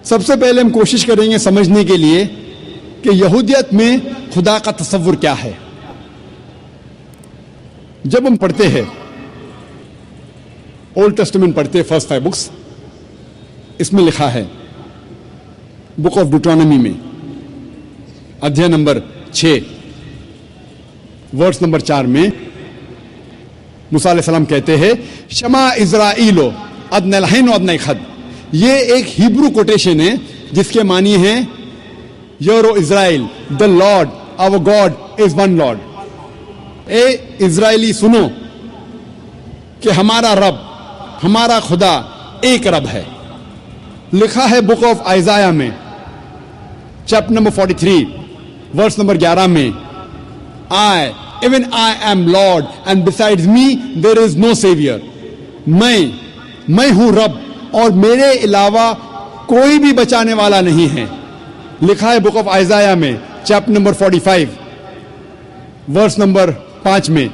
سب سے پہلے ہم کوشش کریں گے سمجھنے کے لیے کہ یہودیت میں خدا کا تصور کیا ہے. جب ہم پڑھتے ہیں اولڈ ٹیسٹمنٹ پڑھتے ہیں فرسٹ 5 بکس، اس میں لکھا ہے بک آف ڈیوٹرانومی میں ادھیائے نمبر 6 ورس نمبر 4 میں موسیٰ علیہ السلام کہتے ہیں شما اسرائیلو ادنی الحین و ادنی خد. یہ ایک ہیبرو کوٹیشن ہے جس کے معنی ہیں یورو Israel the lord our god is one lord. اے اسرائیلی سنو کہ ہمارا رب، ہمارا خدا ایک رب ہے. لکھا ہے بک آف آئزایہ میں چیپٹر نمبر 43 ورس نمبر 11 میں even I am Lord and besides me there is no savior. میں ہوں رب اور میرے علاوہ کوئی بھی بچانے والا نہیں ہے. لکھا ہے بک آف آئزایہ میں چیپٹر نمبر 45 ورس نمبر 5 میں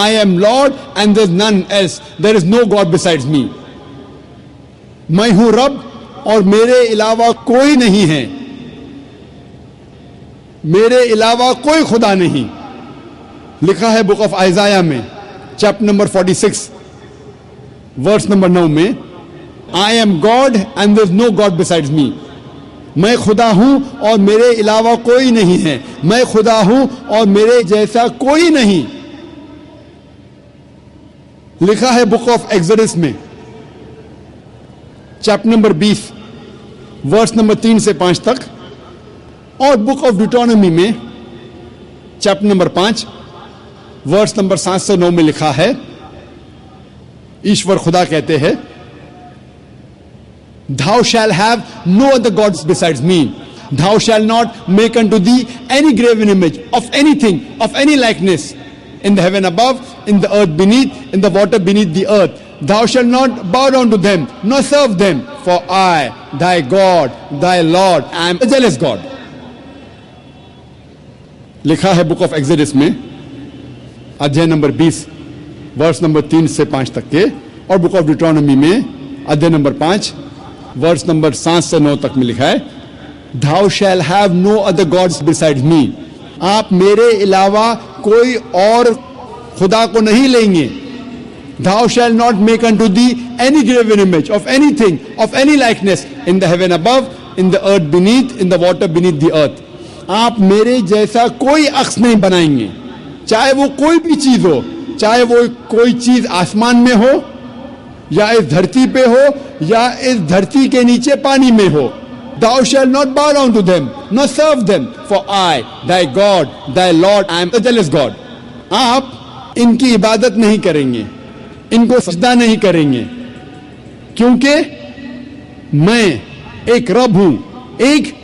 I am Lord and there is none else, there is no God besides me. میں ہوں رب اور میرے علاوہ کوئی نہیں ہے، میرے علاوہ کوئی خدا نہیں. لکھا ہے بک آف آئزایہ میں چیپٹر نمبر 46 ورس نمبر 9 میں I am God and there is no God besides me. میں خدا ہوں اور میرے علاوہ کوئی نہیں ہے، میں خدا ہوں اور میرے جیسا کوئی نہیں. لکھا ہے بک آف ایکسوڈس میں چیپٹر نمبر 20 ورس نمبر 3 سے 5 تک، اور بک آف ڈیوٹرانومی میں چیپٹر نمبر 5 ورس نمبر 7 سے 9 میں لکھا ہے ایشور خدا کہتے ہیں Thou shall have no other gods besides me. Thou shall not make unto thee any graven image of anything, of any likeness, in the heaven above, in the earth beneath, in the water beneath the earth. Thou shalt not bow down to them, nor serve them, for I, thy God, thy Lord, am a jealous God. لکھا ہے book of Exodus میں ادھیائے number 20 verse number 3 سے 5 تک کے، اور book of Deuteronomy میں ادھیائے number 5 verse number 7 سے 9 تک میں لکھا ہے Thou shall have no other gods besides me. آپ میرے علاوہ کوئی اور خدا کو نہیں لیں گے. Thou shall not make unto thee any graven image of anything, of any likeness, in the heaven above, in the earth beneath, in the water beneath the earth. آپ میرے جیسا کوئی عکس نہیں بنائیں گے، چاہے وہ کوئی بھی چیز ہو، چاہے وہ کوئی چیز آسمان میں ہو یا اس دھرتی پہ ہو یا اس دھرتی کے نیچے پانی میں ہو. Thou shalt not bow down to them, nor serve them, for I, thy God, thy Lord, am a jealous God. آپ ان کی عبادت نہیں کریں گے، ان کو سجدہ نہیں کریں گے، کیونکہ میں ایک رب ہوں، ایک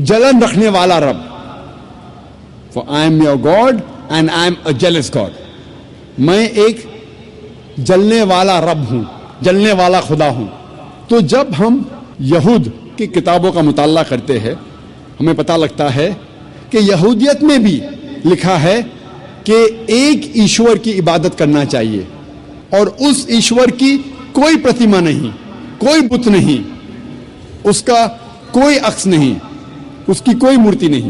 جلن رکھنے والا رب. For I am your God and I am a jealous God. میں ایک جلنے والا رب ہوں، جلنے والا خدا ہوں. تو جب ہم یہود کی کتابوں کا مطالعہ کرتے ہیں ہمیں پتہ لگتا ہے کہ یہودیت میں بھی لکھا ہے کہ ایک ایشور کی عبادت کرنا چاہیے، اور اس ایشور کی کوئی پرتیما نہیں، کوئی بت نہیں، اس کا کوئی عکس نہیں، اس کی کوئی مورتی نہیں.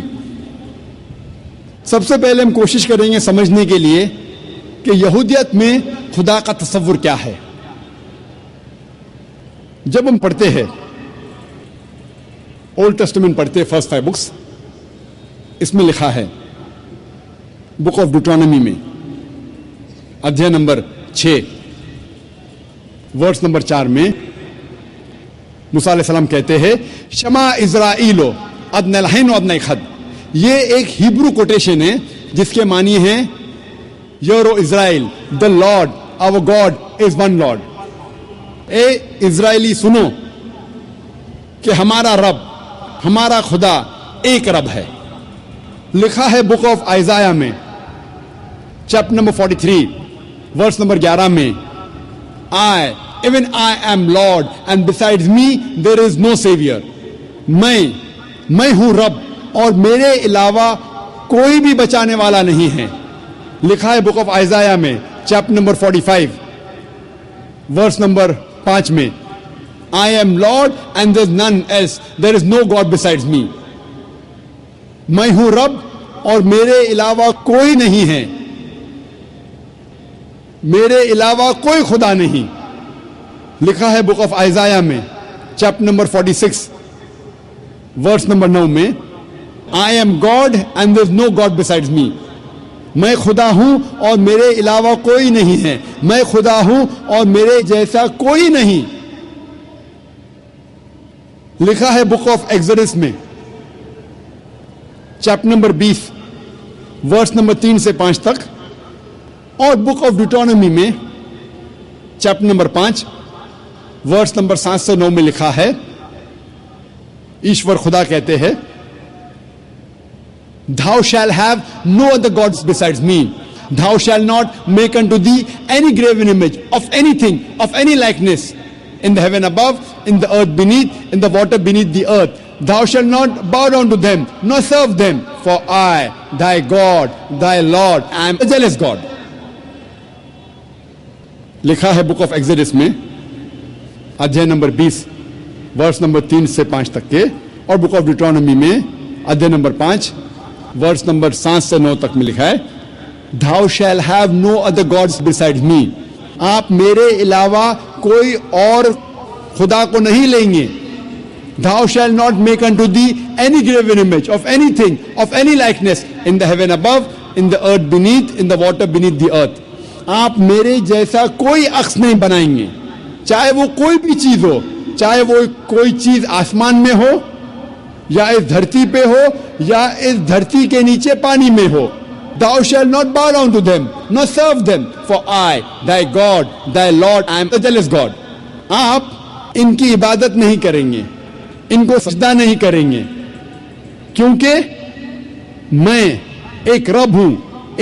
سب سے پہلے ہم کوشش کریں گے سمجھنے کے لیے کہ یہودیت میں خدا کا تصور کیا ہے. جب ہم پڑھتے ہیں اولڈ ٹیسٹمنٹ پڑھتے ہیں فرسٹ 5 بکس، اس میں لکھا ہے بک آف ڈیوٹرانومی میں ادھیائے نمبر 6 ورس نمبر 4 میں موسیٰ علیہ السلام کہتے ہیں شما اسرائیلو ادنی الحین و ادنی خد. یہ ایک ہیبرو کوٹیشن ہے جس کے معنی ہیں یورو Israel the lord our god is one lord. اے اسرائیلی سنو کہ ہمارا رب، ہمارا خدا ایک رب ہے. لکھا ہے بک آف آئزایہ میں چیپٹر نمبر 43 ورس نمبر 11 میں even I am Lord and besides me there is no savior. میں ہوں رب اور میرے علاوہ کوئی بھی بچانے والا نہیں ہے. لکھا ہے بک آف آئزایہ میں چیپٹر نمبر 45 ورس نمبر 5 میں I am Lord and there is none else. There is no God besides me. میں ہوں رب اور میرے علاوہ کوئی نہیں ہے. میرے علاوہ کوئی خدا نہیں. لکھا ہے بک آف آئزایا میں چیپٹر نمبر 46 ورس نمبر 9 میں, I am God and there is no God besides me. میں خدا ہوں اور میرے علاوہ کوئی نہیں ہے. میں خدا ہوں اور میرے جیسا کوئی نہیں. لکھا ہے بک آف ایکسوڈس میں چیپٹر نمبر 20 ورس نمبر 3 سے 5 تک, اور بک آف ڈیوٹرانومی میں چیپٹر نمبر 5 ورس نمبر 7 سے 9 میں لکھا ہے, ایشور خدا کہتے ہیں, Thou shalt have no other gods besides me. Thou shalt not make unto thee any graven image of anything, of any likeness, in the heaven above, in the earth beneath, in the water beneath the earth. Thou shalt not bow down to them, nor serve them, for I, thy God, thy Lord, am a jealous God. لکھا ہے book of Exodus میں ادھیائے number 20 verse number 3 سے 5 تک کے, اور book of Deuteronomy میں ادھیائے number 5 verse number 7 سے 9 تک میں لکھا ہے, Thou shalt have no other gods besides me. آپ میرے علاوہ کوئی اور خدا کو نہیں لیں گے. Thou shalt not make unto thee any graven image of anything, of any likeness, in the heaven above, in the earth beneath, in the water beneath the earth. آپ میرے جیسا کوئی عکس نہیں بنائیں گے, چاہے وہ کوئی بھی چیز ہو, چاہے وہ کوئی چیز آسمان میں ہو, یا اس دھرتی پہ ہو, یا اس دھرتی کے نیچے پانی میں ہو. Thou shalt not bow down to them, nor serve them, for I, thy God, thy Lord, I am a jealous God. آپ ان کی عبادت نہیں کریں گے, ان کو سجدہ نہیں کریں گے, کیونکہ میں ایک رب ہوں,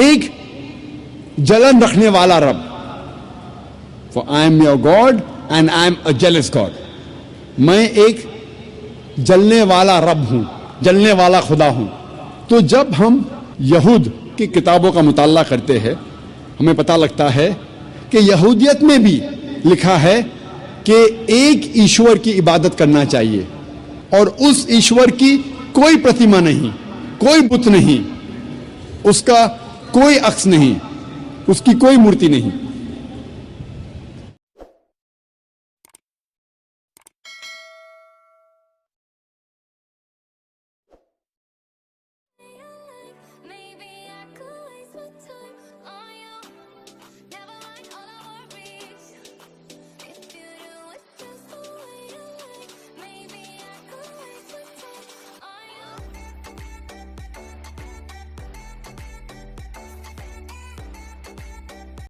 ایک جلن رکھنے والا رب. For I am your God and I am a jealous God. میں ایک جلنے والا رب ہوں, جلنے والا خدا ہوں. تو جب ہم یہود کی کتابوں کا مطالعہ کرتے ہیں, ہمیں پتہ لگتا ہے کہ یہودیت میں بھی لکھا ہے کہ ایک ایشور کی عبادت کرنا چاہیے, اور اس ایشور کی کوئی پرتیما نہیں, کوئی بت نہیں, اس کا کوئی عکس نہیں, اس کی کوئی مورتی نہیں.